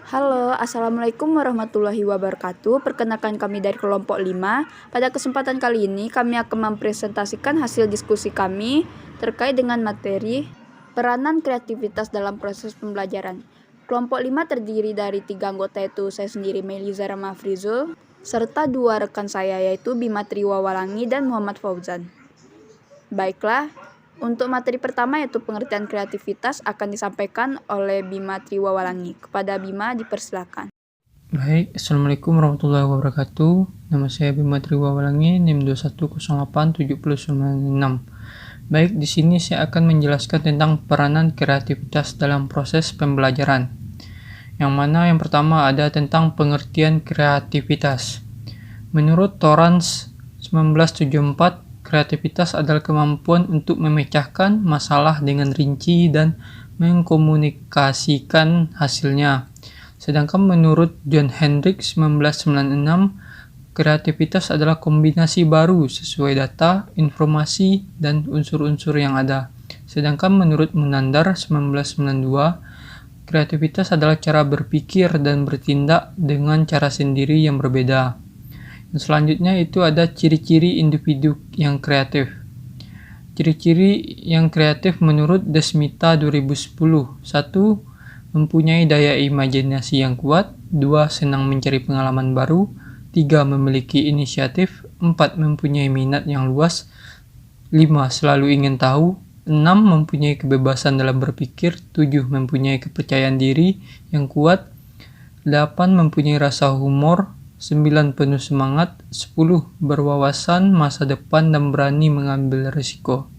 Halo, Assalamualaikum warahmatullahi wabarakatuh. Perkenalkan kami dari kelompok 5. Pada kesempatan kali ini kami akan mempresentasikan hasil diskusi kami terkait dengan materi peranan kreativitas dalam proses pembelajaran. Kelompok 5 terdiri dari 3 anggota, yaitu saya sendiri Melisa Mafrizul, serta 2 rekan saya yaitu Bima Triwawalangi dan Muhammad Fauzan. Baiklah, untuk materi pertama yaitu pengertian kreativitas akan disampaikan oleh Bima Triwawalangi. Kepada Bima dipersilakan. Baik, Assalamualaikum warahmatullahi wabarakatuh. Nama saya Bima Triwawalangi, NIM 2108796. Baik, di sini saya akan menjelaskan tentang peranan kreativitas dalam proses pembelajaran. Yang mana yang pertama ada tentang pengertian kreativitas. Menurut Torrance 1974, kreativitas adalah kemampuan untuk memecahkan masalah dengan rinci dan mengkomunikasikan hasilnya. Sedangkan menurut John Hendricks 1996, kreativitas adalah kombinasi baru sesuai data, informasi, dan unsur-unsur yang ada. Sedangkan menurut Munandar 1992, kreativitas adalah cara berpikir dan bertindak dengan cara sendiri yang berbeda. Selanjutnya itu ada ciri-ciri individu yang kreatif. Ciri-ciri yang kreatif menurut Desmita 2010. 1. Mempunyai daya imajinasi yang kuat. 2. Senang mencari pengalaman baru. 3. Memiliki inisiatif. 4. Mempunyai minat yang luas. 5. Selalu ingin tahu. 6. Mempunyai kebebasan dalam berpikir. 7. Mempunyai kepercayaan diri yang kuat. 8. Mempunyai rasa humor. 9. Penuh semangat. 10. Berwawasan masa depan dan berani mengambil risiko.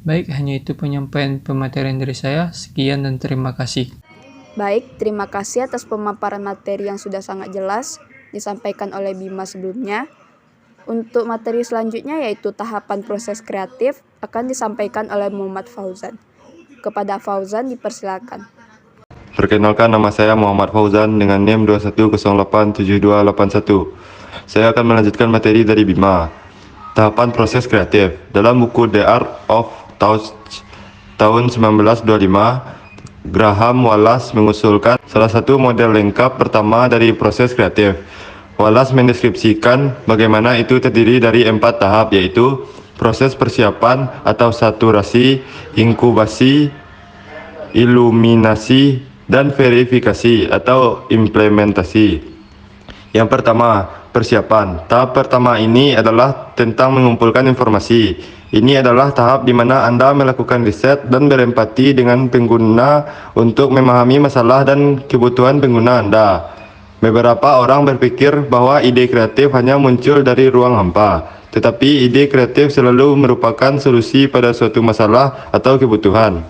Baik, hanya itu penyampaian pematerian dari saya. Sekian dan terima kasih. Baik, terima kasih atas pemaparan materi yang sudah sangat jelas disampaikan oleh Bima sebelumnya. Untuk materi selanjutnya yaitu tahapan proses kreatif akan disampaikan oleh Muhammad Fauzan. Kepada Fauzan dipersilakan. Perkenalkan, nama saya Muhammad Fauzan dengan NIM 210878281. Saya akan melanjutkan materi dari Bima. Tahapan proses kreatif. Dalam buku The Art of Touch tahun 1925, Graham Wallace mengusulkan salah satu model lengkap pertama dari proses kreatif. Wallace mendeskripsikan bagaimana itu terdiri dari 4 tahap, yaitu proses persiapan atau saturasi, inkubasi, iluminasi, dan verifikasi atau implementasi. Yang pertama, persiapan. Tahap pertama ini adalah tentang mengumpulkan informasi. Ini adalah tahap di mana Anda melakukan riset dan berempati dengan pengguna untuk memahami masalah dan kebutuhan pengguna Anda. Beberapa orang berpikir bahwa ide kreatif hanya muncul dari ruang hampa, tetapi ide kreatif selalu merupakan solusi pada suatu masalah atau kebutuhan.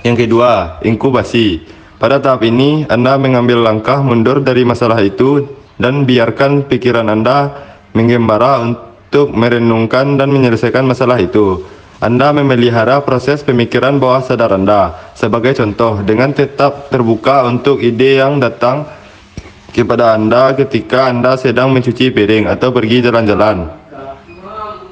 Yang kedua, inkubasi. Pada tahap ini, Anda mengambil langkah mundur dari masalah itu dan biarkan pikiran Anda mengembara untuk merenungkan dan menyelesaikan masalah itu. Anda memelihara proses pemikiran bawah sadar Anda. Sebagai contoh, dengan tetap terbuka untuk ide yang datang kepada Anda ketika Anda sedang mencuci piring atau pergi jalan-jalan.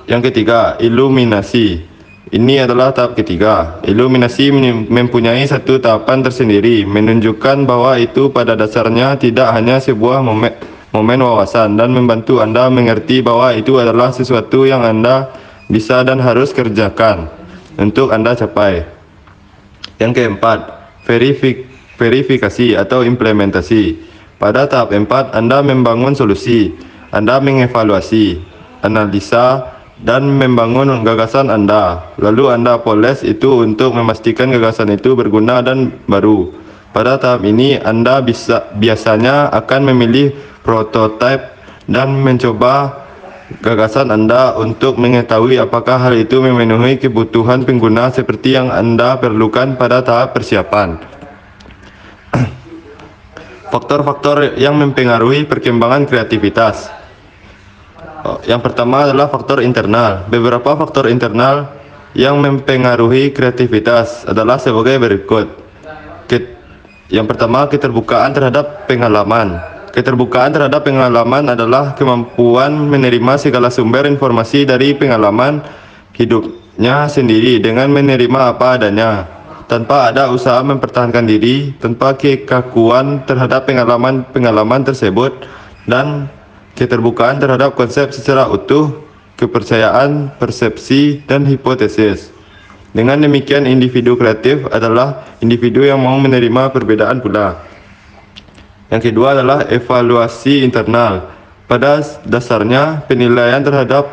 Yang ketiga, iluminasi. Ini adalah tahap ketiga. Iluminasi mempunyai satu tahapan tersendiri, menunjukkan bahwa itu pada dasarnya tidak hanya sebuah momen wawasan dan membantu Anda mengerti bahwa itu adalah sesuatu yang Anda bisa dan harus kerjakan untuk Anda capai. Yang keempat, verifikasi atau implementasi. Pada tahap 4, Anda membangun solusi, Anda mengevaluasi, analisa, dan membangun gagasan Anda. Lalu Anda poles itu untuk memastikan gagasan itu berguna dan baru. Pada tahap ini, Anda biasanya akan memilih prototipe dan mencoba gagasan Anda untuk mengetahui apakah hal itu memenuhi kebutuhan pengguna seperti yang Anda perlukan pada tahap persiapan. Faktor-faktor yang mempengaruhi perkembangan kreativitas. Yang pertama adalah faktor internal. Beberapa faktor internal yang mempengaruhi kreativitas adalah sebagai berikut. Yang pertama, keterbukaan terhadap pengalaman. Keterbukaan terhadap pengalaman adalah kemampuan menerima segala sumber informasi dari pengalaman hidupnya sendiri dengan menerima apa adanya. tanpa ada usaha mempertahankan diri, tanpa kekakuan terhadap pengalaman-pengalaman tersebut, dan keterbukaan terhadap konsep secara utuh, kepercayaan, persepsi, dan hipotesis. Dengan demikian, individu kreatif adalah individu yang mau menerima perbedaan pula. Yang kedua adalah evaluasi internal. Pada dasarnya, penilaian terhadap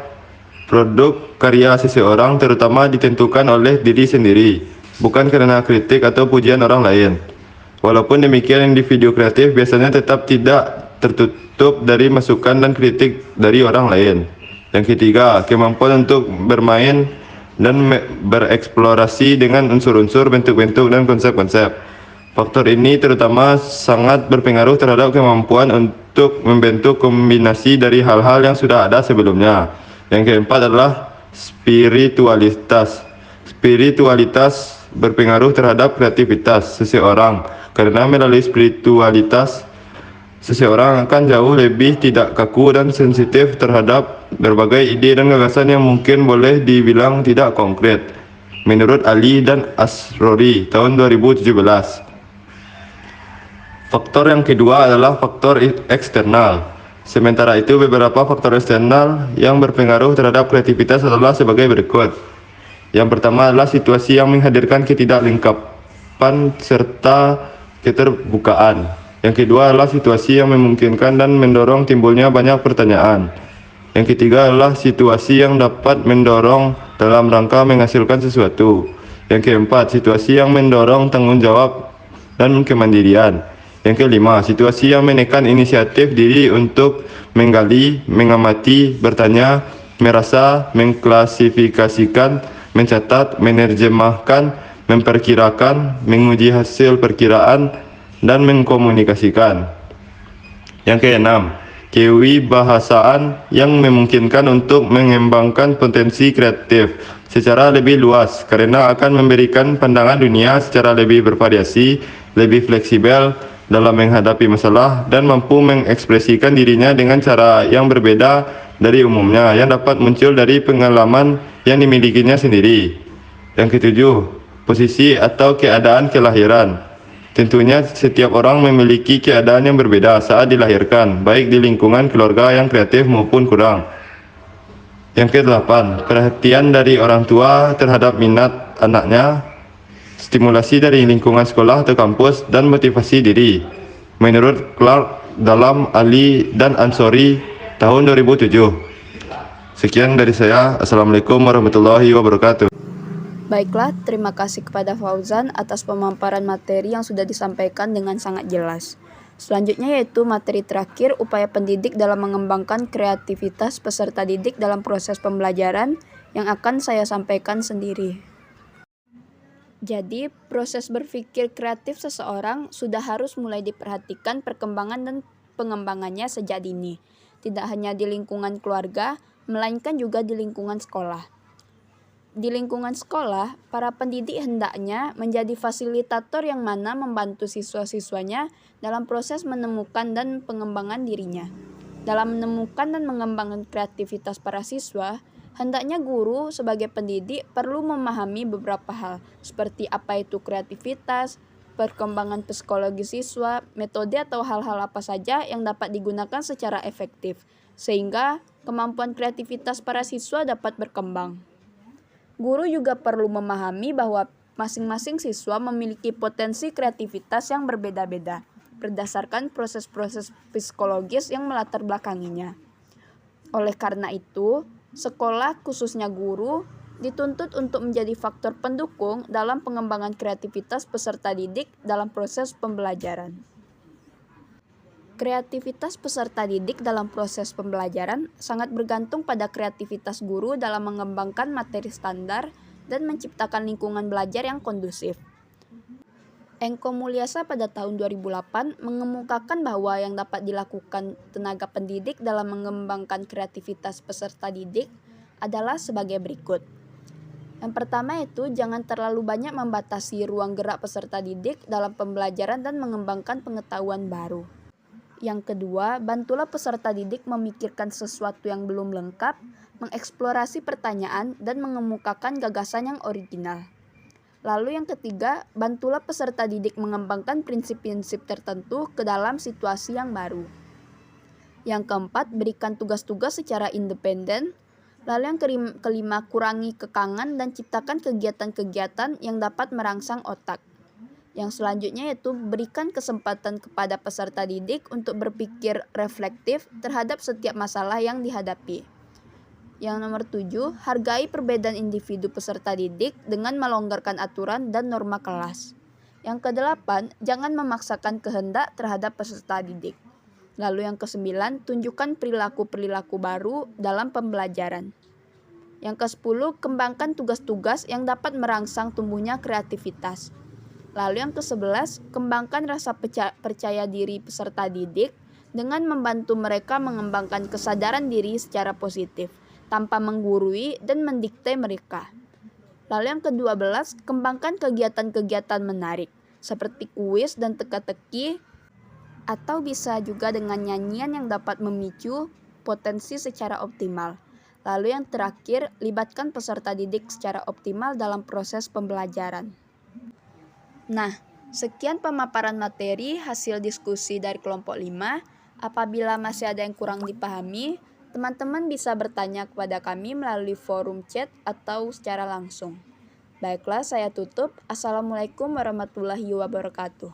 produk karya seseorang terutama ditentukan oleh diri sendiri, bukan karena kritik atau pujian orang lain. Walaupun demikian, individu kreatif biasanya tetap tidak tertutup dari masukan dan kritik dari orang lain. Yang ketiga, kemampuan untuk bermain dan bereksplorasi dengan unsur-unsur, bentuk-bentuk, dan konsep-konsep. Faktor ini terutama sangat berpengaruh terhadap kemampuan untuk membentuk kombinasi dari hal-hal yang sudah ada sebelumnya. Yang keempat adalah spiritualitas. Spiritualitas berpengaruh terhadap kreativitas seseorang, karena melalui spiritualitas seseorang akan jauh lebih tidak kaku dan sensitif terhadap berbagai ide dan gagasan yang mungkin boleh dibilang tidak konkret. Menurut Ali dan Asrori tahun 2017. Faktor yang kedua adalah faktor eksternal. Sementara itu, beberapa faktor eksternal yang berpengaruh terhadap kreativitas adalah sebagai berikut. Yang pertama adalah situasi yang menghadirkan ketidaklengkapan serta keterbukaan. Yang kedua adalah situasi yang memungkinkan dan mendorong timbulnya banyak pertanyaan. Yang ketiga adalah situasi yang dapat mendorong dalam rangka menghasilkan sesuatu. Yang keempat, situasi yang mendorong tanggung jawab dan kemandirian. Yang kelima, situasi yang menekan inisiatif diri untuk menggali, mengamati, bertanya, merasa, mengklasifikasikan, mencatat, menerjemahkan, memperkirakan, menguji hasil perkiraan, dan mengkomunikasikan. Yang keenam, kewibahasaan yang memungkinkan untuk mengembangkan potensi kreatif secara lebih luas karena akan memberikan pandangan dunia secara lebih bervariasi, lebih fleksibel dalam menghadapi masalah, dan mampu mengekspresikan dirinya dengan cara yang berbeda dari umumnya yang dapat muncul dari pengalaman yang dimilikinya sendiri. Yang ketujuh, posisi atau keadaan kelahiran. Tentunya setiap orang memiliki keadaan yang berbeda saat dilahirkan, baik di lingkungan keluarga yang kreatif maupun kurang. Yang kedelapan, perhatian dari orang tua terhadap minat anaknya, stimulasi dari lingkungan sekolah atau kampus, dan motivasi diri. Menurut Clark dalam Ali dan Ansori tahun 2007. Sekian dari saya. Assalamualaikum warahmatullahi wabarakatuh. Baiklah, terima kasih kepada Fauzan atas pemaparan materi yang sudah disampaikan dengan sangat jelas. Selanjutnya yaitu materi terakhir, upaya pendidik dalam mengembangkan kreativitas peserta didik dalam proses pembelajaran, yang akan saya sampaikan sendiri. Jadi, proses berpikir kreatif seseorang sudah harus mulai diperhatikan perkembangan dan pengembangannya sejak dini. Tidak hanya di lingkungan keluarga, melainkan juga di lingkungan sekolah. Di lingkungan sekolah, para pendidik hendaknya menjadi fasilitator yang mana membantu siswa-siswanya dalam proses menemukan dan pengembangan dirinya. Dalam menemukan dan mengembangkan kreativitas para siswa, hendaknya guru sebagai pendidik perlu memahami beberapa hal, seperti apa itu kreativitas, perkembangan psikologi siswa, metode atau hal-hal apa saja yang dapat digunakan secara efektif, sehingga kemampuan kreativitas para siswa dapat berkembang. Guru juga perlu memahami bahwa masing-masing siswa memiliki potensi kreativitas yang berbeda-beda, berdasarkan proses-proses psikologis yang melatar belakanginya. Oleh karena itu, sekolah, khususnya guru, dituntut untuk menjadi faktor pendukung dalam pengembangan kreativitas peserta didik dalam proses pembelajaran. Kreativitas peserta didik dalam proses pembelajaran sangat bergantung pada kreativitas guru dalam mengembangkan materi standar dan menciptakan lingkungan belajar yang kondusif. Enko Mulyasa pada tahun 2008 mengemukakan bahwa yang dapat dilakukan tenaga pendidik dalam mengembangkan kreativitas peserta didik adalah sebagai berikut. Yang pertama itu jangan terlalu banyak membatasi ruang gerak peserta didik dalam pembelajaran dan mengembangkan pengetahuan baru. Yang kedua, bantulah peserta didik memikirkan sesuatu yang belum lengkap, mengeksplorasi pertanyaan, dan mengemukakan gagasan yang original. Lalu yang ketiga, bantulah peserta didik mengembangkan prinsip-prinsip tertentu ke dalam situasi yang baru. Yang keempat, berikan tugas-tugas secara independen. Lalu yang kelima, kurangi kekangan dan ciptakan kegiatan-kegiatan yang dapat merangsang otak. Yang selanjutnya yaitu berikan kesempatan kepada peserta didik untuk berpikir reflektif terhadap setiap masalah yang dihadapi. Yang nomor 7, hargai perbedaan individu peserta didik dengan melonggarkan aturan dan norma kelas. Yang kedelapan, jangan memaksakan kehendak terhadap peserta didik. Lalu yang ke-9, tunjukkan perilaku-perilaku baru dalam pembelajaran. Yang ke-10, kembangkan tugas-tugas yang dapat merangsang tumbuhnya kreativitas. Lalu yang ke-11, kembangkan rasa percaya diri peserta didik dengan membantu mereka mengembangkan kesadaran diri secara positif, tanpa menggurui dan mendikte mereka. Lalu yang ke-12, kembangkan kegiatan-kegiatan menarik, seperti kuis dan teka-teki, atau bisa juga dengan nyanyian yang dapat memicu potensi secara optimal. Lalu yang terakhir, libatkan peserta didik secara optimal dalam proses pembelajaran. Nah, sekian pemaparan materi hasil diskusi dari kelompok 5. Apabila masih ada yang kurang dipahami, teman-teman bisa bertanya kepada kami melalui forum chat atau secara langsung. Baiklah, saya tutup. Assalamualaikum warahmatullahi wabarakatuh.